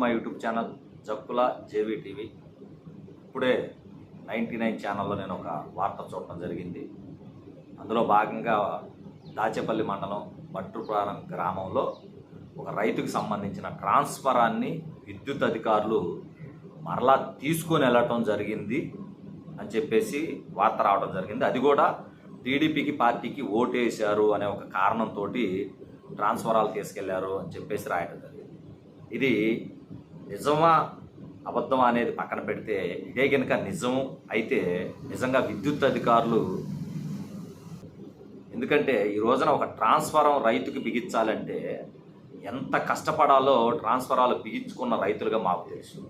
My YouTube channel Jakkula JV TV. ఇప్పుడే 99 ఛానల్లో నేను ఒక వార్త చూడటం జరిగింది. అందులో భాగంగా దాచేపల్లి మండలం బట్టుపాలెం గ్రామంలో ఒక రైతుకి సంబంధించిన ట్రాన్స్ఫరాన్ని విద్యుత్ అధికారులు మరలా తీసుకొని వెళ్ళటం జరిగింది అని చెప్పేసి వార్త రావడం జరిగింది. అది కూడా టీడీపీకి పార్టీకి ఓటేశారు అనే ఒక కారణంతో ట్రాన్స్ఫరాలు తీసుకెళ్లారు అని చెప్పేసి రాయడం జరిగింది. ఇది నిజమా అబద్ధం అనేది పక్కన పెడితే, ఇదే కనుక నిజం అయితే నిజంగా విద్యుత్ అధికారులు, ఎందుకంటే ఈ రోజున ఒక ట్రాన్స్ఫరం రైతుకి బిగించాలంటే ఎంత కష్టపడాలో ట్రాన్స్ఫరాలు బిగించుకున్న రైతులుగా మాకు తెలుసు.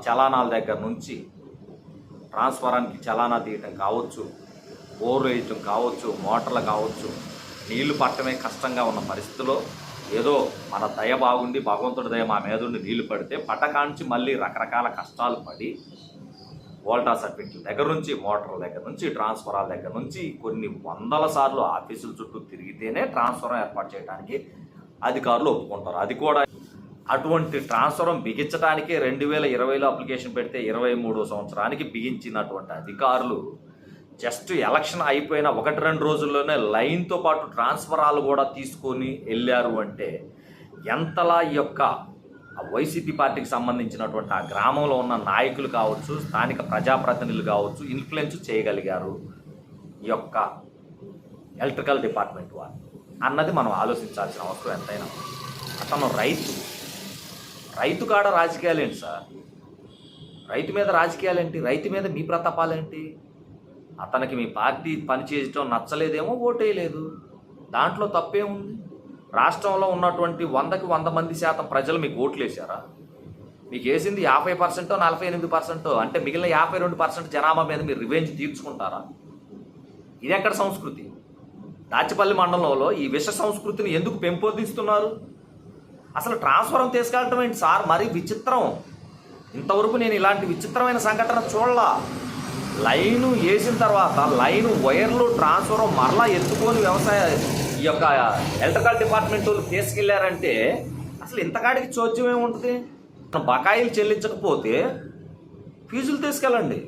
చలానాల దగ్గర నుంచి ట్రాన్స్ఫరానికి చలానా తీయటం కావచ్చు, బోర్ వేయటం కావచ్చు, మోటార్లు కావచ్చు, నీళ్లు పట్టడమే కష్టంగా ఉన్న పరిస్థితిలో ఏదో మన దయ బాగుండి భగవంతుడి దయ మా మీద ఉండి నీళ్లు పడితే పట్టకాంచి మళ్ళీ రకరకాల కష్టాలు పడి వోల్టా సర్టిఫికెట్ల దగ్గర నుంచి, మోటార్ల దగ్గర నుంచి, ట్రాన్స్ఫరాల దగ్గర నుంచి కొన్ని వందల సార్లు ఆఫీసుల చుట్టూ తిరిగితేనే ట్రాన్స్ఫరం ఏర్పాటు చేయడానికి అధికారులు ఒప్పుకుంటారు. అది కూడా అటువంటి ట్రాన్స్ఫరం బిగించడానికే 2020లో అప్లికేషన్ పెడితే 23వ సంవత్సరానికి బిగించినటువంటి అధికారులు జస్ట్ ఎలక్షన్ అయిపోయిన 1-2 రోజుల్లోనే లైన్తో పాటు ట్రాన్స్ఫరాలు కూడా తీసుకొని వెళ్ళారు అంటే ఎంతలా ఈ యొక్క వైసీపీ పార్టీకి సంబంధించినటువంటి ఆ గ్రామంలో ఉన్న నాయకులు కావచ్చు, స్థానిక ప్రజాప్రతినిధులు కావచ్చు ఇన్ఫ్లుయెన్స్ చేయగలిగారు ఈ యొక్క ఎలక్ట్రికల్ డిపార్ట్మెంట్ వారు అన్నది మనం ఆలోచించాల్సిన అవసరం ఎంతైనా. అతను రైతు కాడ రాజకీయాలు ఏంటి సార్? రైతు మీద రాజకీయాలు ఏంటి? రైతు మీద మీ ప్రతాపాలేంటి? అతనికి మీ పార్టీ పనిచేయటం నచ్చలేదేమో ఓటేయలేదు, దాంట్లో తప్పేముంది? రాష్ట్రంలో ఉన్నటువంటి 100కి 100 మంది శాతం ప్రజలు మీకు ఓట్లు వేశారా? మీకు వేసింది 50%, 48%, అంటే మిగిలిన 52% జనాభా మీద మీరు రివెంజ్ తీర్చుకుంటారా? ఇది ఎక్కడ సంస్కృతి? దాచేపల్లి మండలంలో ఈ విష సంస్కృతిని ఎందుకు పెంపొందిస్తున్నారు? అసలు ట్రాన్స్ఫరం తీసుకెళ్ళటం ఏంటి సార్? మరీ విచిత్రం. ఇంతవరకు నేను ఇలాంటి విచిత్రమైన సంఘటన చూడలా. లైను వేసిన తర్వాత లైను వైర్లు ట్రాన్స్ఫరం మరలా ఎత్తుకొని ఈ యొక్క ఎలక్ట్రికల్ డిపార్ట్మెంట్ వాళ్ళు తీసుకెళ్లారంటే అసలు ఇంతకాడికి చోద్యం ఏముంటుంది? బకాయిలు చెల్లించకపోతే ఫీజులు తీసుకెళ్ళండి.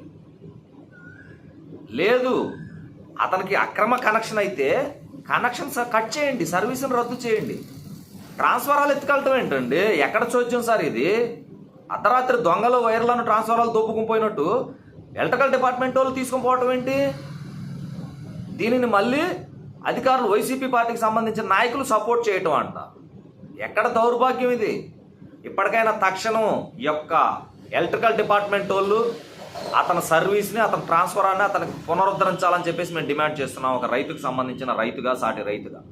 లేదు, అతనికి అక్రమ కనెక్షన్ అయితే కనెక్షన్ కట్ చేయండి, సర్వీసును రద్దు చేయండి. ట్రాన్స్ఫరాలు ఎత్తుకెళ్ళటం ఏంటండి? ఎక్కడ చోద్యం సార్ ఇది? అర్ధరాత్రి దొంగలు వైర్లను ట్రాన్స్ఫరాలు దొప్పుకుపోయినట్టు ఎలక్ట్రికల్ డిపార్ట్మెంట్ వాళ్ళు తీసుకొని పోవటం ఏంటి? దీనిని మళ్ళీ అధికారులు, వైసీపీ పార్టీకి సంబంధించిన నాయకులు సపోర్ట్ చేయటం అంట. ఎక్కడ దౌర్భాగ్యం ఇది? ఇప్పటికైనా తక్షణం ఈ యొక్క ఎలక్ట్రికల్ డిపార్ట్మెంట్ వాళ్ళు అతని సర్వీస్ని, అతని ట్రాన్స్ఫరాన్ని అతనికి పునరుద్ధరించాలని చెప్పేసి మేము డిమాండ్ చేస్తున్నాం. ఒక రైతుకు సంబంధించిన రైతుగా, సాటి రైతుగా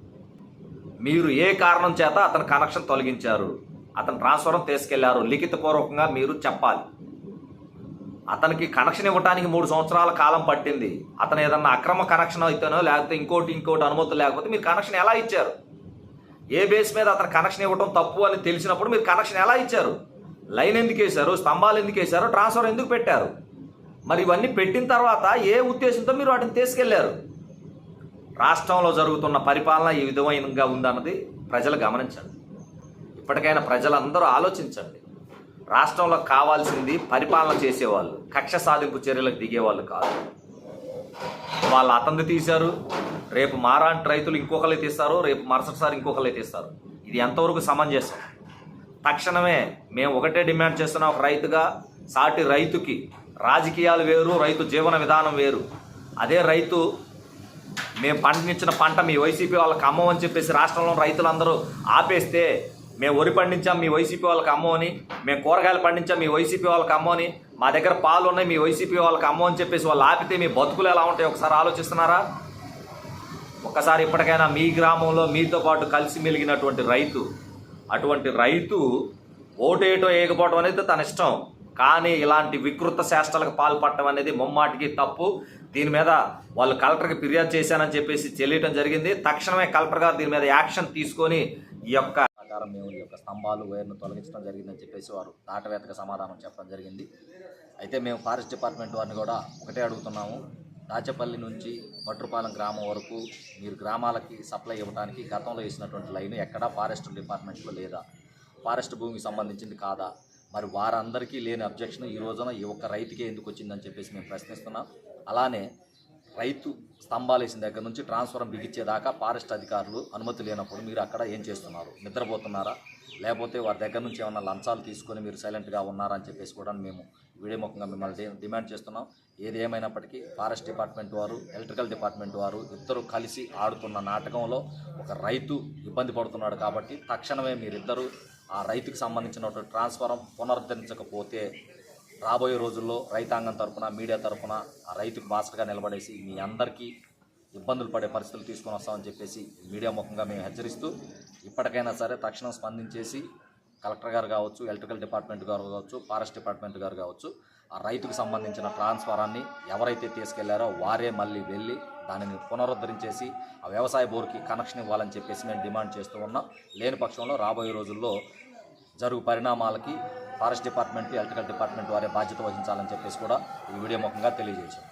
మీరు ఏ కారణం చేత అతని కనెక్షన్ తొలగించారు, అతని ట్రాన్స్ఫరం తీసుకెళ్లారు, లిఖితపూర్వకంగా మీరు చెప్పాలి. అతనికి కనెక్షన్ ఇవ్వడానికి 3 సంవత్సరాల కాలం పట్టింది. అతను ఏదన్నా అక్రమ కనెక్షన్ అయితేనో లేకపోతే ఇంకోటి అనుమతులు లేకపోతే మీరు కనెక్షన్ ఎలా ఇచ్చారు? ఏ బేస్ మీద అతను కనెక్షన్ ఇవ్వడం తప్పు అని తెలిసినప్పుడు మీరు కనెక్షన్ ఎలా ఇచ్చారు? లైన్ ఎందుకు వేశారు? స్తంభాలు ఎందుకు వేశారు? ట్రాన్స్ఫర్ ఎందుకు పెట్టారు? మరి ఇవన్నీ పెట్టిన తర్వాత ఏ ఉద్దేశంతో మీరు వాటిని తీసుకెళ్లారు? రాష్ట్రంలో జరుగుతున్న పరిపాలన ఈ విధంగా ఉందన్నది ప్రజలు గమనించండి. ఇప్పటికైనా ప్రజలందరూ ఆలోచించండి. రాష్ట్రంలో కావాల్సింది పరిపాలన చేసేవాళ్ళు, కక్ష సాధింపు చర్యలకు దిగేవాళ్ళు కాదు. వాళ్ళు అతన్ని తీశారు, రేపు మారాంటి రైతులు ఇంకొకరు తీస్తారు, రేపు మరుసటిసారి ఇంకొకరు తీస్తారు. ఇది ఎంతవరకు సమంజసం? తక్షణమే మేము ఒకటే డిమాండ్ చేస్తున్నాం. ఒక రైతుగా, సాటి రైతుకి రాజకీయాలు వేరు, రైతు జీవన విధానం వేరు. అదే రైతు మేము పండించిన పంట మీ వైసీపీ వాళ్ళకి అమ్మమని చెప్పేసి రాష్ట్రంలో రైతులందరూ ఆపేస్తే, మేము వరి పండించాం మీ వైసీపీ వాళ్ళకి అమ్మని, మేము కూరగాయలు పండించాం మీ వైసీపీ వాళ్ళకి అమ్మని, మా దగ్గర పాలు ఉన్నాయి మీ వైసీపీ వాళ్ళకి అమ్మని చెప్పేసి వాళ్ళు ఆపితే మీ బతుకులు ఎలా ఉంటాయి ఒకసారి ఆలోచిస్తున్నారా? ఒక్కసారి ఇప్పటికైనా మీ గ్రామంలో మీతో పాటు కలిసి మెలిగినటువంటి రైతు, అటువంటి రైతు ఓటేయటం వేయకపోవడం అనేది తన ఇష్టం, కానీ ఇలాంటి వికృత చేష్టలకు పాల్పడటం అనేది ముమ్మాటికి తప్పు. దీని మీద వాళ్ళు కలెక్టర్కి ఫిర్యాదు చేశానని చెప్పేసి తెలియటం జరిగింది. తక్షణమే కలెక్టర్ గారు దీని మీద యాక్షన్ తీసుకొని ఈ యొక్క మేము ఈ యొక్క స్తంభాలు, వైర్ను తొలగించడం జరిగిందని చెప్పేసి వారు దాటవేతగా సమాధానం చెప్పడం జరిగింది. అయితే మేము ఫారెస్ట్ డిపార్ట్మెంట్ వారిని కూడా ఒకటే అడుగుతున్నాము. దాచేపల్లి నుంచి బట్టుపాలెం గ్రామం వరకు మీరు గ్రామాలకి సప్లై ఇవ్వడానికి గతంలో వేసినటువంటి లైన్ ఎక్కడా ఫారెస్ట్ డిపార్ట్మెంట్లో లేదా? ఫారెస్ట్ భూమికి సంబంధించింది కాదా? మరి వారందరికీ లేని అబ్జెక్షన్ ఈ రోజున ఈ ఒక్క రైతుకే ఎందుకు వచ్చిందని చెప్పేసి మేము ప్రశ్నిస్తున్నాం. అలానే రైతు స్తంభాలు వేసిన దగ్గర నుంచి ట్రాన్స్ఫారం బిగించేదాకా ఫారెస్ట్ అధికారులు అనుమతి లేనప్పుడు మీరు అక్కడ ఏం చేస్తున్నారు? నిద్రపోతున్నారా? లేకపోతే వారి దగ్గర నుంచి ఏమన్నా లంచాలు తీసుకొని మీరు సైలెంట్గా ఉన్నారా అని చెప్పేసి కూడా మేము వీడియో ముఖంగా మిమ్మల్ని డిమాండ్ చేస్తున్నాం. ఏది ఏమైనప్పటికీ ఫారెస్ట్ డిపార్ట్మెంట్ వారు, ఎలక్ట్రికల్ డిపార్ట్మెంట్ వారు ఇద్దరు కలిసి ఆడుతున్న నాటకంలో ఒక రైతు ఇబ్బంది పడుతున్నాడు. కాబట్టి తక్షణమే మీరిద్దరూ ఆ రైతుకు సంబంధించినటువంటి ట్రాన్స్ఫారం పునరుద్ధరించకపోతే రాబోయే రోజుల్లో రైతాంగం తరపున, మీడియా తరపున ఆ రైతుకు బాసటగా నిలబడేసి మీ అందరికీ ఇబ్బందులు పడే పరిస్థితులు తీసుకొని వస్తామని చెప్పేసి మీడియా ముఖంగా మేము హెచ్చరిస్తూ, ఇప్పటికైనా సరే తక్షణం స్పందించేసి కలెక్టర్ గారు కావచ్చు, ఎలక్ట్రికల్ డిపార్ట్మెంట్ గారు కావచ్చు, ఫారెస్ట్ డిపార్ట్మెంట్ గారు కావచ్చు, ఆ రైతుకు సంబంధించిన ట్రాన్స్ఫారాన్ని ఎవరైతే తీసుకెళ్లారో వారే మళ్ళీ వెళ్ళి దానిని పునరుద్ధరించేసి ఆ వ్యవసాయ బోర్కి కనెక్షన్ ఇవ్వాలని చెప్పేసి మేము డిమాండ్ చేస్తూ ఉన్నాం. లేని పక్షంలో రాబోయే రోజుల్లో జరుగు పరిణామాలకి ఫారెస్ట్ డిపార్ట్మెంట్, ఎలక్ట్రికల్ డిపార్ట్మెంట్ వారే బాధ్యత వహించాలని చెప్పేసి కూడా ఈ వీడియో ముఖంగా తెలియజేశాం.